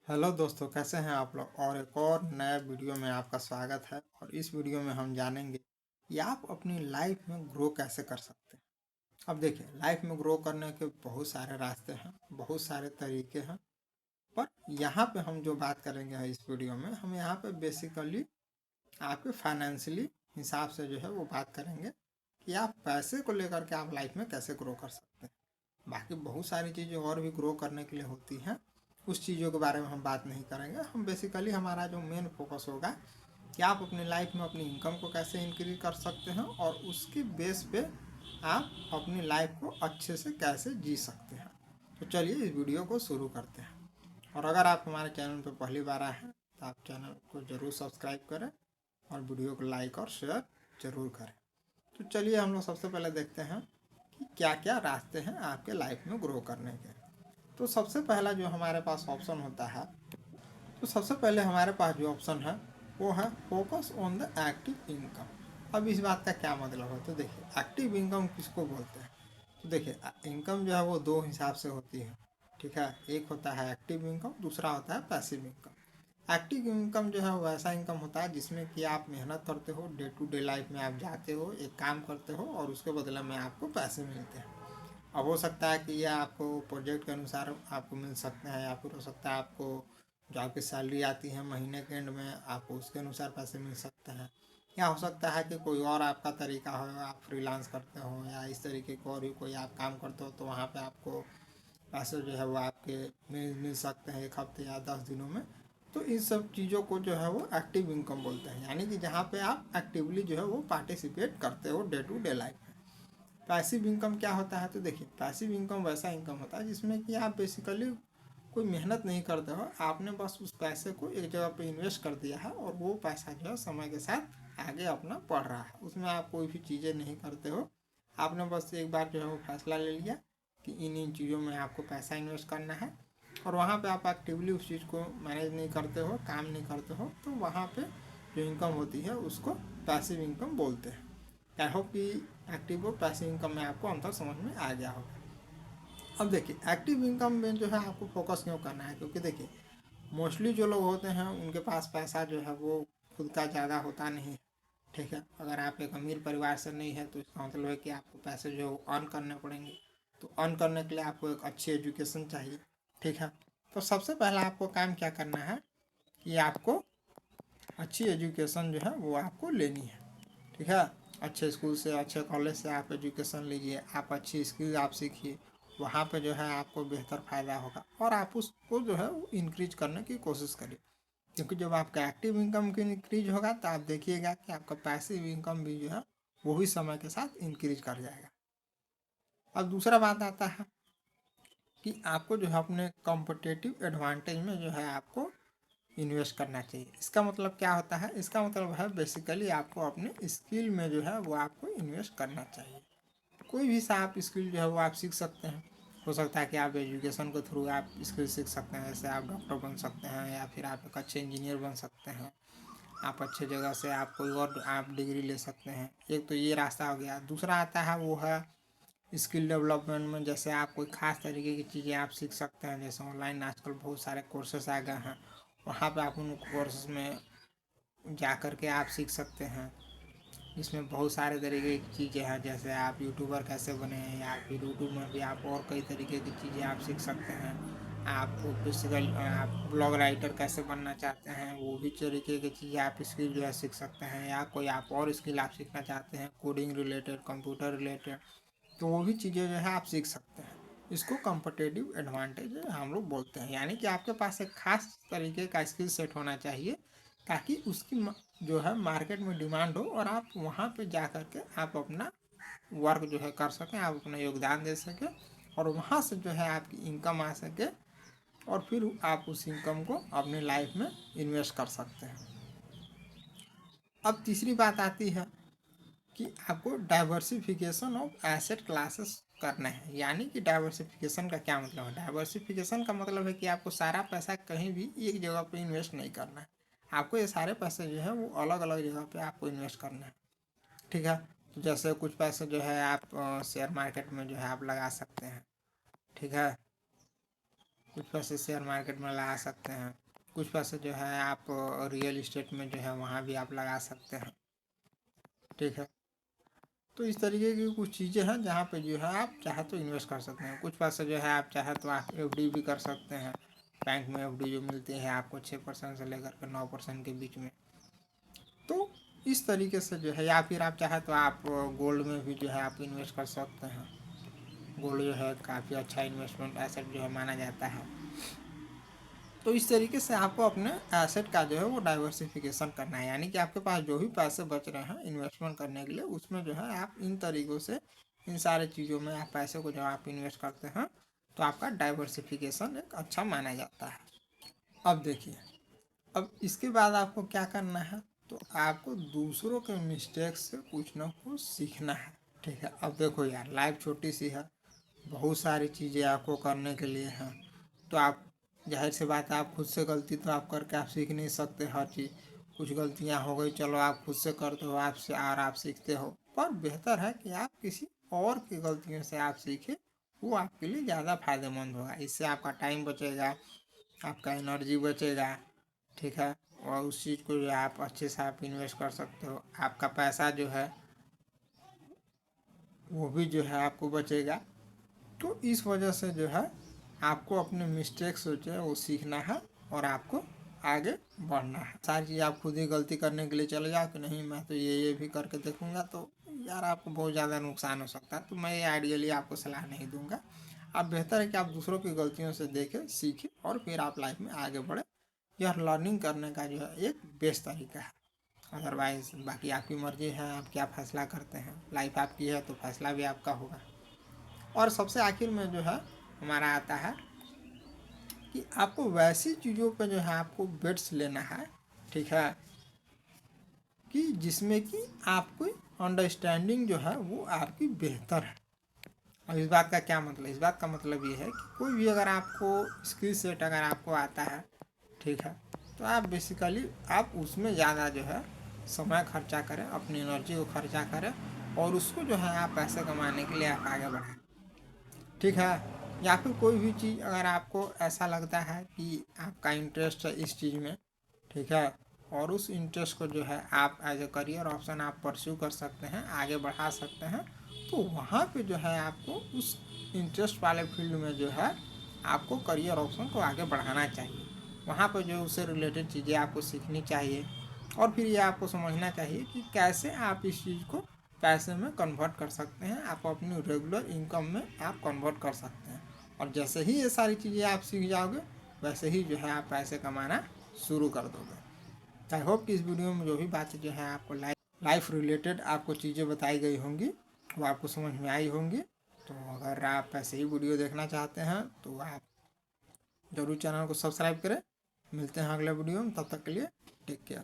Hello दोस्तों, कैसे हैं आप लोग। और एक और नया वीडियो में आपका स्वागत है। और इस वीडियो में हम जानेंगे कि आप अपनी लाइफ में ग्रो कैसे कर सकते हैं। अब देखिए, लाइफ में ग्रो करने के बहुत सारे रास्ते हैं, बहुत सारे तरीके हैं। पर यहाँ पे हम जो बात करेंगे इस वीडियो में, हम यहाँ पे बेसिकली आपके फाइनेंशियली हिसाब से जो है वो बात करेंगे कि आप पैसे को लेकर के आप लाइफ में कैसे ग्रो कर सकते हैं। बाकी बहुत सारी चीज़ें और भी ग्रो करने के लिए होती हैं, उस चीज़ों के बारे में हम बात नहीं करेंगे। हम बेसिकली हमारा जो मेन फोकस होगा कि आप अपनी लाइफ में अपनी इनकम को कैसे इंक्रीज कर सकते हैं और उसकी बेस पे आप अपनी लाइफ को अच्छे से कैसे जी सकते हैं। तो चलिए इस वीडियो को शुरू करते हैं। और अगर आप हमारे चैनल पर पहली बार आए हैं तो आप चैनल को ज़रूर सब्सक्राइब करें और वीडियो को लाइक और शेयर ज़रूर करें। तो चलिए हम लोग सबसे पहले देखते हैं कि क्या क्या रास्ते हैं आपके लाइफ में ग्रो करने के। तो सबसे पहला जो हमारे पास ऑप्शन होता है, तो सबसे पहले हमारे पास जो ऑप्शन है वो है focus on the active income. अब इस बात का क्या मतलब है, तो देखिए एक्टिव इनकम किसको बोलते हैं। तो देखिए इनकम जो है वो दो हिसाब से होती है, ठीक है। एक होता है एक्टिव इनकम, दूसरा होता है पैसिव इनकम। एक्टिव इनकम जो है वो ऐसा इनकम होता है जिसमें कि आप मेहनत करते हो, डे टू डे लाइफ में आप जाते हो, एक काम करते हो और उसके बदले में आपको पैसे मिलते हैं। अब हो सकता है कि यह आपको प्रोजेक्ट के अनुसार आपको मिल सकते हैं, या फिर हो सकता है आपको जो आपकी सैलरी आती है महीने के एंड में आपको उसके अनुसार पैसे मिल सकते हैं। या हो सकता है कि कोई और आपका तरीका हो, आप फ्रीलांस करते हो या इस तरीके को और भी कोई आप काम करते हो, तो वहाँ पे आपको पैसे जो है वो आपके मिल सकते हैं 1 हफ्ते या 10 दिनों में। तो इन सब चीज़ों को जो है वो एक्टिव इनकम बोलते हैं, यानी कि जहाँ पे आप एक्टिवली जो है वो पार्टिसिपेट करते हो day to day life. Passive income क्या होता है, तो देखिए पैसिव इनकम वैसा इनकम होता है जिसमें कि आप बेसिकली कोई मेहनत नहीं करते हो, आपने बस उस पैसे को एक जगह पे इन्वेस्ट कर दिया है और वो पैसा जो है समय के साथ आगे अपना बढ़ रहा है। उसमें आप कोई भी चीज़ें नहीं करते हो, आपने बस एक बार जो है वो फैसला ले लिया कि इन इन चीज़ों में आपको पैसा इन्वेस्ट करना है, और वहाँ पे आप एक्टिवली उस चीज़ को मैनेज नहीं करते हो, काम नहीं करते हो, तो वहाँ पे जो इनकम होती है उसको पैसिव इनकम बोलते हैं। आई होप कि एक्टिव और पैसिव इनकम में आपको अंतर समझ में आ गया होगा। अब देखिए एक्टिव इनकम में जो है आपको फोकस क्यों करना है, क्योंकि देखिए मोस्टली जो लोग होते हैं उनके पास पैसा जो है वो खुद का ज़्यादा होता नहीं है, ठीक है। अगर आप एक अमीर परिवार से नहीं है तो इसका मतलब है कि आपको पैसे जो है वो अर्न करने पड़ेंगे। तो अर्न करने के लिए आपको एक अच्छी एजुकेशन चाहिए, ठीक है। तो सबसे पहला आपको काम क्या करना है कि आपको अच्छी एजुकेशन जो है वो आपको लेनी है, ठीक है। अच्छे स्कूल से, अच्छे कॉलेज से आप एजुकेशन लीजिए, आप अच्छी स्किल आप सीखिए, वहाँ पे जो है आपको बेहतर फ़ायदा होगा और आप उसको जो है वो इंक्रीज करने की कोशिश करिए। क्योंकि जब आपका एक्टिव इनकम की इंक्रीज होगा तो आप देखिएगा कि आपका पैसिव इनकम भी जो है वो भी समय के साथ इंक्रीज कर जाएगा। अब दूसरा बात आता है कि आपको जो है अपने कॉम्पिटिटिव एडवांटेज में जो है आपको इन्वेस्ट करना चाहिए। इसका मतलब क्या होता है, इसका मतलब है बेसिकली आपको अपने स्किल में जो है वो आपको इन्वेस्ट करना चाहिए। कोई भी सा आप स्किल जो है वो आप सीख सकते हैं। हो सकता है कि आप एजुकेशन के थ्रू आप स्किल सीख सकते हैं, जैसे आप डॉक्टर बन सकते हैं या फिर आप एक अच्छे इंजीनियर बन सकते हैं। आप अच्छे जगह से आप कोई और आप डिग्री ले सकते हैं। एक तो ये रास्ता हो गया। दूसरा आता है वो है स्किल डेवलपमेंट में, जैसे आप कोई खास तरीके की चीज़ें आप सीख सकते हैं। जैसे ऑनलाइन आजकल बहुत सारे कोर्सेस आ गए हैं, वहाँ पे आप उन कोर्सेस में जा कर के आप सीख सकते हैं। इसमें बहुत सारे तरीके की चीज़ें हैं, जैसे आप यूट्यूबर कैसे बने, या फिर यूट्यूब में भी आप और कई तरीके की चीज़ें आप सीख सकते हैं। आप फिजिकल आप ब्लॉग राइटर कैसे बनना चाहते हैं, वो भी तरीके की चीज़ें आप स्किल जो है सीख सकते हैं। या कोई आप और स्किल आप सीखना चाहते हैं, कोडिंग रिलेटेड, कंप्यूटर रिलेटेड, तो वो भी चीज़ें जो है आप सीख सकते हैं। इसको कॉम्पिटिटिव एडवांटेज हम लोग बोलते हैं, यानी कि आपके पास एक खास तरीके का स्किल सेट होना चाहिए ताकि उसकी जो है मार्केट में डिमांड हो और आप वहाँ पे जा कर के आप अपना वर्क जो है कर सकें, आप अपना योगदान दे सकें और वहाँ से जो है आपकी इनकम आ सके और फिर आप उस इनकम को अपनी लाइफ में इन्वेस्ट कर सकते हैं। अब तीसरी बात आती है कि आपको डाइवर्सिफिकेशन ऑफ एसेट क्लासेस करना है। यानी कि डाइवर्सिफिकेशन का क्या मतलब है, डाइवर्सिफिकेशन का मतलब है कि आपको सारा पैसा कहीं भी एक जगह पे इन्वेस्ट नहीं करना है। आपको ये सारे पैसे जो है वो अलग अलग जगह पे आपको इन्वेस्ट करना है, ठीक है। तो जैसे कुछ पैसे जो है आप शेयर मार्केट में जो है आप लगा सकते हैं, ठीक है। कुछ पैसे शेयर मार्केट में लगा सकते हैं, कुछ पैसे जो है आप रियल इस्टेट में जो है वहाँ भी आप लगा सकते हैं। ठीक है, तो इस तरीके की कुछ चीज़ें हैं जहाँ पे जो है आप चाहे तो इन्वेस्ट कर सकते हैं। कुछ पैसे जो है आप चाहे तो आप एफडी भी कर सकते हैं। बैंक में एफडी जो मिलती है आपको 6% से लेकर के 9% के बीच में। तो इस तरीके से जो है, या फिर आप चाहे तो आप गोल्ड में भी जो है आप इन्वेस्ट कर सकते हैं। गोल्ड जो है काफ़ी अच्छा इन्वेस्टमेंट एसेट जो है माना जाता है। तो इस तरीके से आपको अपने एसेट का जो है वो डाइवर्सिफिकेशन करना है, यानी कि आपके पास जो भी पैसे बच रहे हैं इन्वेस्टमेंट करने के लिए, उसमें जो है आप इन तरीक़ों से, इन सारे चीज़ों में आप पैसे को जब आप इन्वेस्ट करते हैं तो आपका डाइवर्सिफिकेशन एक अच्छा माना जाता है। अब देखिए, अब इसके बाद आपको क्या करना है, तो आपको दूसरों के मिस्टेक से कुछ ना कुछ सीखना है। ठीक है, अब देखो यार, लाइफ छोटी सी है, बहुत सारी चीज़ें आपको करने के लिए हैं। तो आप, जाहिर सी बात है, आप खुद से गलती तो आप करके आप सीख नहीं सकते हर चीज़। कुछ गलतियां हो गई, चलो आप खुद से करते हो, आपसे और आप सीखते हो, पर बेहतर है कि आप किसी और की गलतियों से आप सीखें, वो आपके लिए ज़्यादा फायदेमंद होगा। इससे आपका टाइम बचेगा, आपका एनर्जी बचेगा। ठीक है, और उस चीज़ को जो आप अच्छे से आप इन्वेस्ट कर सकते हो। आपका पैसा जो है वो भी जो है आपको बचेगा। तो इस वजह से जो है आपको अपने मिस्टेक से जो है वो सीखना है और आपको आगे बढ़ना है। सारी चीज़ आप खुद ही गलती करने के लिए चले जाओ कि नहीं मैं तो ये भी करके देखूंगा, तो यार आपको बहुत ज़्यादा नुकसान हो सकता है। तो मैं ये आइडियली आपको सलाह नहीं दूंगा। आप बेहतर है कि आप दूसरों की गलतियों से देखें, सीखें और फिर आप लाइफ में आगे बढ़े। यह लर्निंग करने का जो है एक बेस्ट तरीका है। अदरवाइज बाकी आपकी मर्जी है, आप क्या फैसला करते हैं। लाइफ आपकी है तो फैसला भी आपका होगा। और सबसे आखिर में जो है हमारा आता है कि आपको वैसी चीज़ों पे जो है आपको बेट्स लेना है। ठीक है, कि जिसमें कि आपको अंडरस्टैंडिंग जो है वो आपकी बेहतर है। अब इस बात का क्या मतलब, इस बात का मतलब ये है कि कोई भी अगर आपको स्किल सेट अगर आपको आता है, ठीक है, तो आप बेसिकली आप उसमें ज़्यादा जो है समय खर्चा करें, अपनी एनर्जी को खर्चा करें और उसको जो है आप पैसे कमाने के लिए आप आगे बढ़ाएं। ठीक है, या फिर कोई भी चीज़ अगर आपको ऐसा लगता है कि आपका इंटरेस्ट है इस चीज़ में, ठीक है, और उस इंटरेस्ट को जो है आप एज ए करियर ऑप्शन आप परस्यू कर सकते हैं, आगे बढ़ा सकते हैं, तो वहाँ पे जो है आपको उस इंटरेस्ट वाले फील्ड में जो है आपको करियर ऑप्शन को आगे बढ़ाना चाहिए। वहाँ पर जो उससे रिलेटेड चीज़ें आपको सीखनी चाहिए और फिर ये आपको समझना चाहिए कि कैसे आप इस चीज़ को पैसे में कन्वर्ट कर सकते हैं, आप अपनी रेगुलर इनकम में आप कन्वर्ट कर सकते हैं। और जैसे ही ये सारी चीज़ें आप सीख जाओगे वैसे ही जो है आप पैसे कमाना शुरू कर दोगे। आई होप कि इस वीडियो में जो भी बातें जो है आपको लाइफ रिलेटेड आपको चीज़ें बताई गई होंगी वो आपको समझ में आई होंगी। तो अगर आप ऐसे ही वीडियो देखना चाहते हैं तो आप ज़रूर चैनल को सब्सक्राइब करें। मिलते हैं अगले वीडियो में, तब तक के लिए टेक केयर।